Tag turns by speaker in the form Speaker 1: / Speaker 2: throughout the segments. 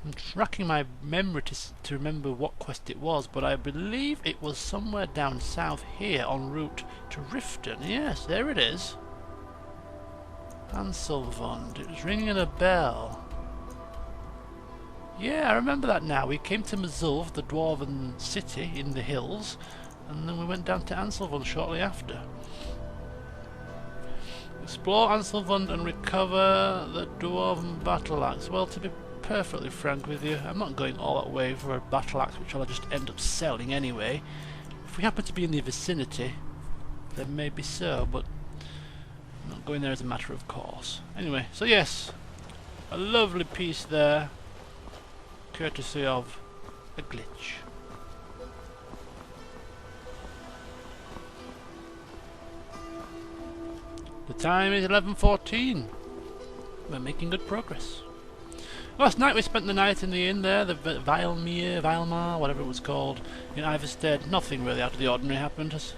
Speaker 1: I'm racking my memory to remember what quest it was, but I believe it was somewhere down south here en route to Riften. Yes, there it is. Anselvund. It was ringing a bell. Yeah, I remember that now. We came to Mazulv, the dwarven city in the hills, and then we went down to Anselvund shortly after. Explore Anselvund and recover the dwarven battle axe. Well, to be perfectly frank with you, I'm not going all that way for a battle axe which I'll just end up selling anyway. If we happen to be in the vicinity, then maybe so, but I'm not going there as a matter of course. Anyway, so yes, a lovely piece there, courtesy of a glitch. The time is 11:14. We're making good progress. Last night we spent the night in the inn there, the Weilmar, whatever it was called, in Iverstead. Nothing really out of the ordinary happened. Just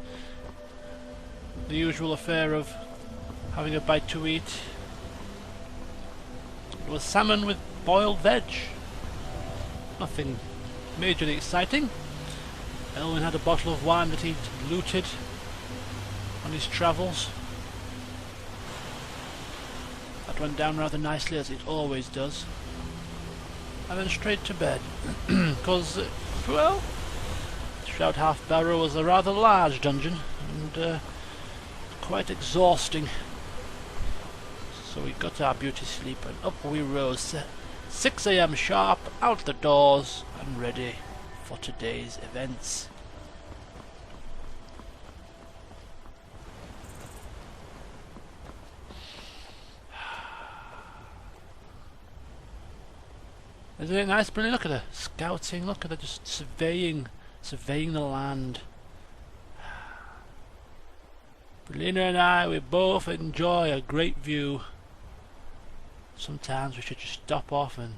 Speaker 1: the usual affair of having a bite to eat. It was salmon with boiled veg. Nothing majorly exciting. Elwyn had a bottle of wine that he'd looted on his travels. That went down rather nicely, as it always does. And then straight to bed, because, well, Shroud Half Barrow was a rather large dungeon, and quite exhausting. So we got our beauty sleep, and up we rose, 6 AM sharp, out the doors, and ready for today's events. Isn't it nice, Brilliant? Look at her scouting, look at her just surveying the land. Brilliant and I, we both enjoy a great view. Sometimes we should just stop off and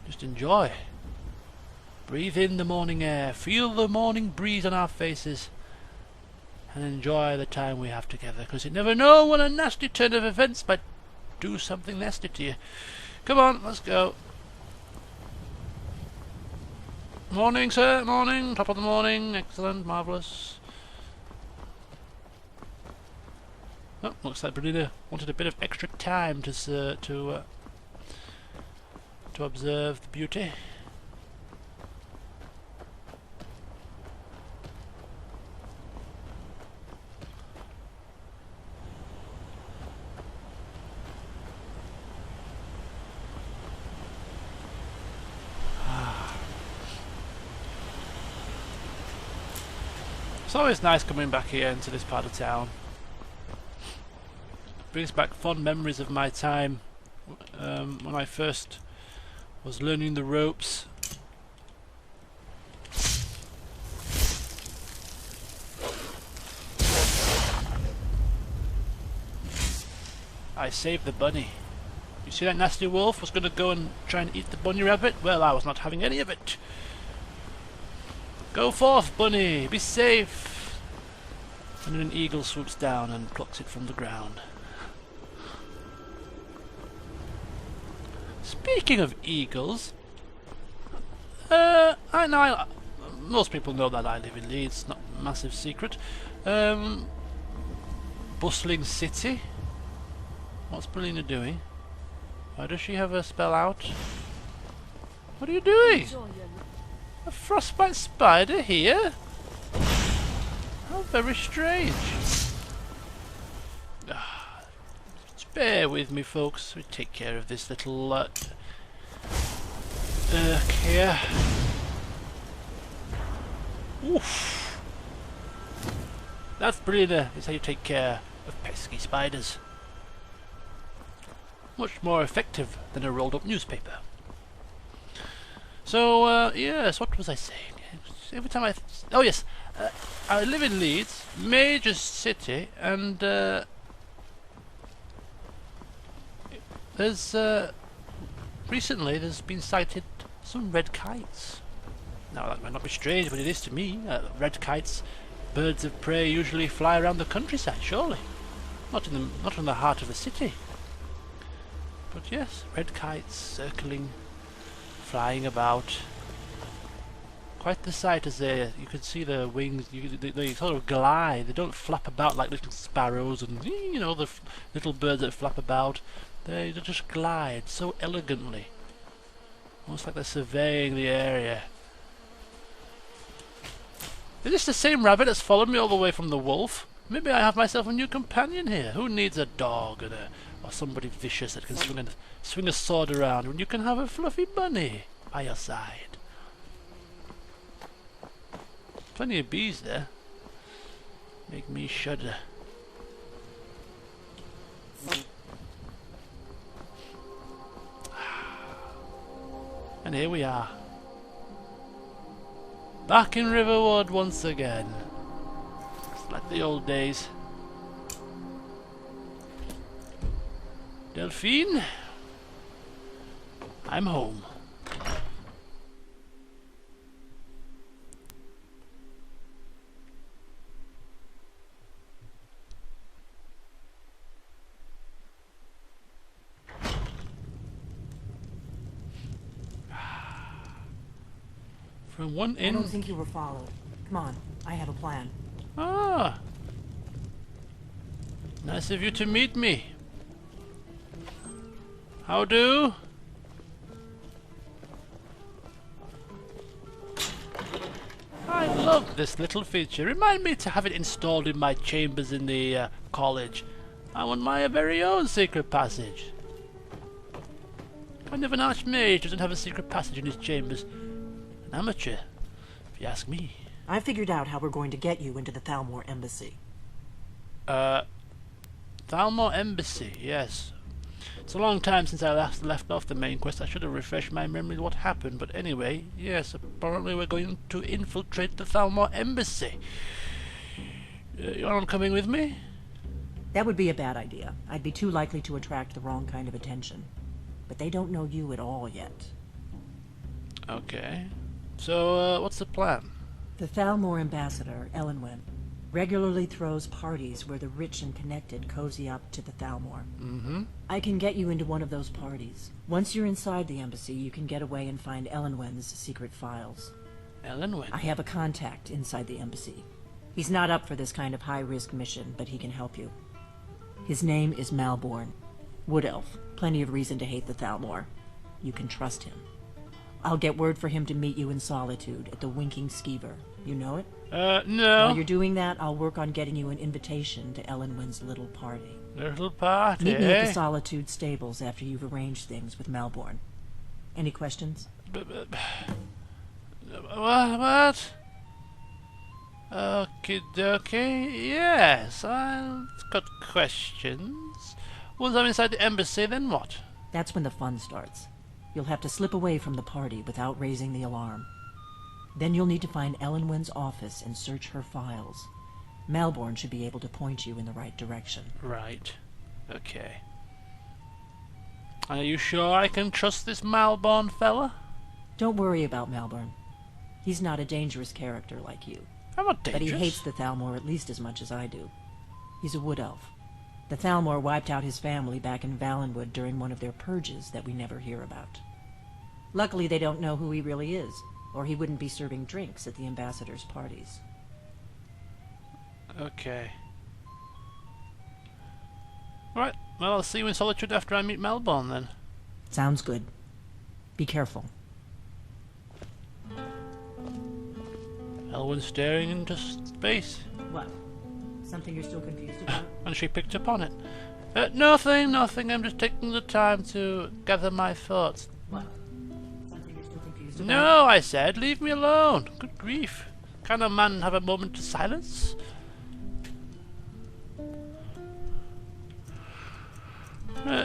Speaker 1: just enjoy. Breathe in the morning air, feel the morning breeze on our faces, and enjoy the time we have together, because you never know when a nasty turn of events might do something nasty to you. Come on, let's go. Morning, sir, morning, top of the morning, excellent, marvellous. Oh, looks like Brunina wanted a bit of extra time to observe the beauty. It's always nice coming back here into this part of town. Brings back fond memories of my time when I first was learning the ropes. I saved the bunny. You see that nasty wolf was going to go and try and eat the bunny rabbit? Well, I was not having any of it. Go forth, bunny, be safe. And then an eagle swoops down and plucks it from the ground. Speaking of eagles, most people know that I live in Leeds, not a massive secret. Bustling city. What's Belina doing? Why does she have her spell out? What are you doing? A frostbite spider here? How very strange. Just bear with me, folks. We take care of this little irk here. Oof. That's brilliant. Is how you take care of pesky spiders. Much more effective than a rolled up newspaper. So, yes, what was I saying? Every time oh yes, I live in Leeds, major city, and recently there's been sighted some red kites. Now that might not be strange, but it is to me. Red kites, birds of prey, usually fly around the countryside, surely. Not in the heart of a city. But yes, red kites circling flying about. Quite the sight as you can see the wings, they sort of glide, they don't flap about like little sparrows and, you know, the little birds that flap about. They just glide so elegantly. Almost like they're surveying the area. Is this the same rabbit that's followed me all the way from the wolf? Maybe I have myself a new companion here. Who needs a dog and or somebody vicious that can swing a sword around when you can have a fluffy bunny by your side? Plenty of bees there. Make me shudder. And here we are. Back in Riverwood once again. It's like the old days. Delphine, I'm home. From one
Speaker 2: I
Speaker 1: end.
Speaker 2: don't think you were followed. Come on, I have a plan.
Speaker 1: Ah, nice of you to meet me. How do? I love this little feature. Remind me to have it installed in my chambers in the college. I want my very own secret passage. Kind of an archmage doesn't have a secret passage in his chambers. An amateur, if you ask me.
Speaker 2: I figured out how we're going to get you into the Thalmor Embassy.
Speaker 1: Thalmor Embassy, yes. It's a long time since I last left off the main quest. I should have refreshed my memory of what happened, but anyway, yes, apparently we're going to infiltrate the Thalmor Embassy. You aren't coming with me?
Speaker 2: That would be a bad idea. I'd be too likely to attract the wrong kind of attention. But they don't know you at all yet.
Speaker 1: Okay. So, what's the plan?
Speaker 2: The Thalmor ambassador, Elenwen, regularly throws parties where the rich and connected cozy up to the Thalmor.
Speaker 1: Mm-hmm.
Speaker 2: I can get you into one of those parties. Once you're inside the embassy, you can get away and find Elenwen's secret files.
Speaker 1: Elenwen?
Speaker 2: I have a contact inside the embassy. He's not up for this kind of high-risk mission, but he can help you. His name is Malborn. Wood Elf. Plenty of reason to hate the Thalmor. You can trust him. I'll get word for him to meet you in Solitude at the Winking Skeever. You know it?
Speaker 1: No.
Speaker 2: While you're doing that, I'll work on getting you an invitation to Elenwen's little party.
Speaker 1: Little party,
Speaker 2: Meet me at the
Speaker 1: eh?
Speaker 2: Solitude stables after you've arranged things with Malborn. Any questions?
Speaker 1: What? Okie dokie. Yes, I've got questions. Once I'm inside the embassy, then what?
Speaker 2: That's when the fun starts. You'll have to slip away from the party without raising the alarm. Then you'll need to find Elenwen's office and search her files. Malborn should be able to point you in the right direction.
Speaker 1: Right. Okay. Are you sure I can trust this Malborn fella?
Speaker 2: Don't worry about Malborn. He's not a dangerous character like you.
Speaker 1: I'm not dangerous.
Speaker 2: But he hates the Thalmor at least as much as I do. He's a wood elf. The Thalmor wiped out his family back in Valenwood during one of their purges that we never hear about. Luckily they don't know who he really is, or he wouldn't be serving drinks at the ambassador's parties.
Speaker 1: Okay. Right, well, I'll see you in Solitude after I meet Malborn then.
Speaker 2: Sounds good. Be careful.
Speaker 1: Elwyn's staring into space.
Speaker 2: What? Something you're still confused about?
Speaker 1: And she picked up on it. Nothing. I'm just taking the time to gather my thoughts.
Speaker 2: What? Something you're still confused about?
Speaker 1: No, I said, leave me alone. Good grief. Can a man have a moment of silence?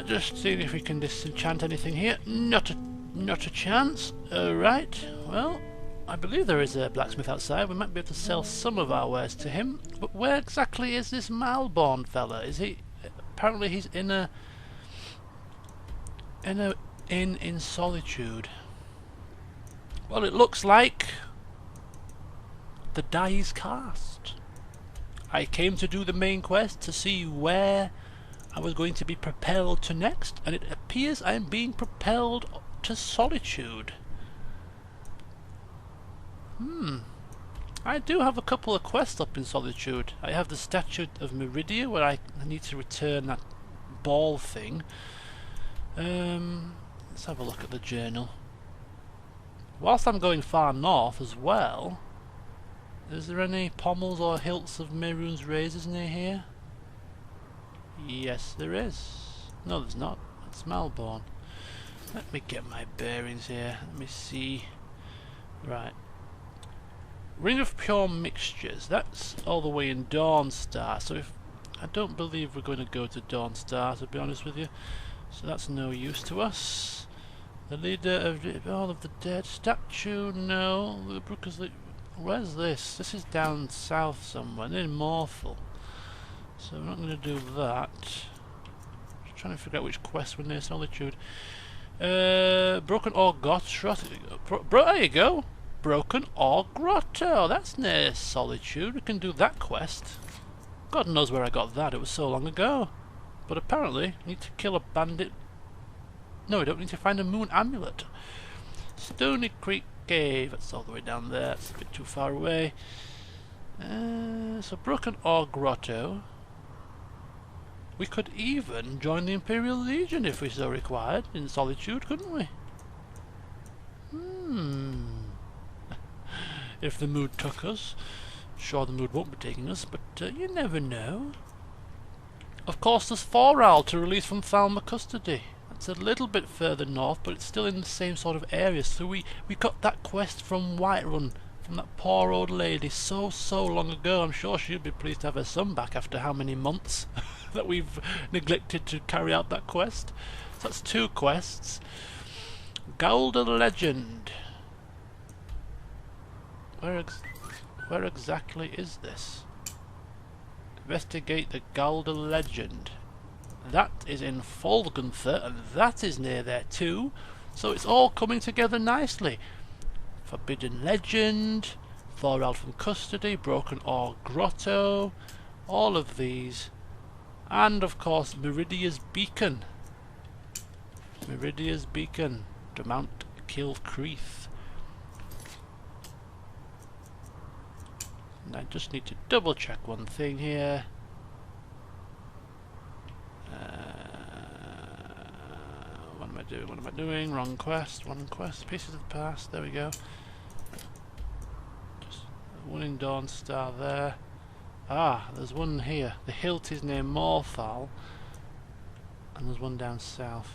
Speaker 1: Just seeing if we can disenchant anything here. Not a chance. Right. Well, I believe there is a blacksmith outside. We might be able to sell some of our wares to him. But where exactly is this Malborn fella? Is he? Apparently he's in a inn in Solitude. Well, it looks like the die is cast. I came to do the main quest to see where I was going to be propelled to next, and it appears I am being propelled to Solitude. I do have a couple of quests up in Solitude. I have the Statue of Meridia, where I need to return that ball thing. Let's have a look at the journal. Whilst I'm going far north as well, is there any pommels or hilts of Mehrunes razors near here? Yes, there is. No, there's not. It's Malborn. Let me get my bearings here. Let me see. Right. Ring of Pure Mixtures. That's all the way in Dawnstar. So if I don't believe we're going to go to Dawnstar, to be honest with you. So that's no use to us. The leader of all of the dead statue. No. The brook is. Where's this? This is down south somewhere. In Morthal. So we're not going to do that. Just trying to figure out which quest we're near Solitude. Broken Ore Grotto. There you go. Broken Ore Grotto. That's near Solitude. We can do that quest. God knows where I got that. It was so long ago. But apparently, need to kill a bandit. No, we don't need to find a moon amulet. Stony Creek Cave. That's all the way down there. It's a bit too far away. So Broken Ore Grotto. We could even join the Imperial Legion if we so required in Solitude, couldn't we? If the mood took us. Sure, the mood won't be taking us, but you never know. Of course, there's Foral to release from Thalma custody. That's a little bit further north, but it's still in the same sort of area. So we got that quest from Whiterun, from that poor old lady so long ago. I'm sure she'd be pleased to have her son back after how many months that we've neglected to carry out that quest. So that's 2 quests. Galder Legend. Where exactly is this? Investigate the Galder Legend. That is in Folgunther, and that is near there too. So it's all coming together nicely. Forbidden Legend, Foral from Custody, Broken Ore Grotto, all of these. And of course Meridia's Beacon. Meridia's Beacon to Mount Kilcreath. And I just need to double check one thing here. What am I doing? What am I doing? Wrong quest. Wrong quest. Pieces of the past. There we go. Just one in Dawnstar there. Ah, there's one here. The hilt is near Morthal. And there's one down south.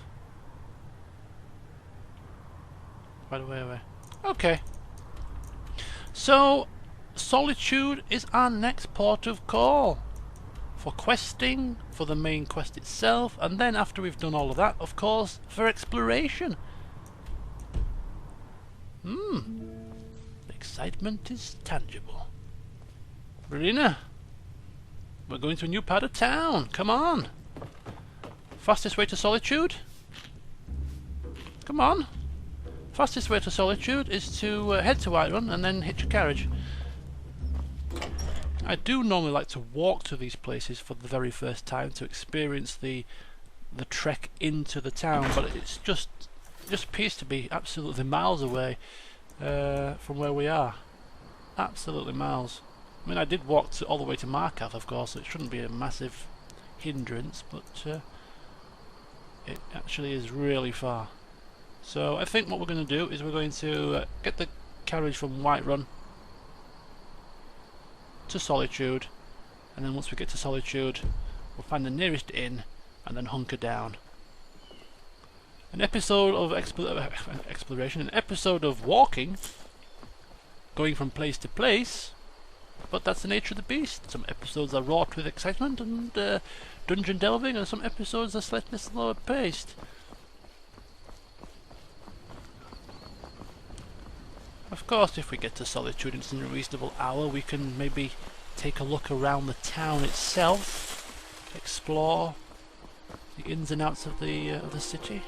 Speaker 1: Right away. Okay. So, Solitude is our next port of call. For questing, for the main quest itself, and then after we've done all of that, of course, for exploration. The excitement is tangible. Verena, we're going to a new part of town. Come on. Fastest way to Solitude? Come on. Fastest way to Solitude is to head to Whiterun and then hitch a carriage. I do normally like to walk to these places for the very first time to experience the trek into the town, but it's just appears to be absolutely miles away from where we are. Absolutely miles. I mean, I did walk all the way to Markarth, of course, so it shouldn't be a massive hindrance, but it actually is really far. So I think what we're going to do is we're going to get the carriage from Whiterun to Solitude, and then once we get to Solitude we'll find the nearest inn and then hunker down. An episode of exploration, an episode of walking, going from place to place, but that's the nature of the beast. Some episodes are wrought with excitement and dungeon delving, and some episodes are slightly slower paced. Of course, if we get to Solitude and it's in a reasonable hour, we can maybe take a look around the town itself, explore the ins and outs of the city.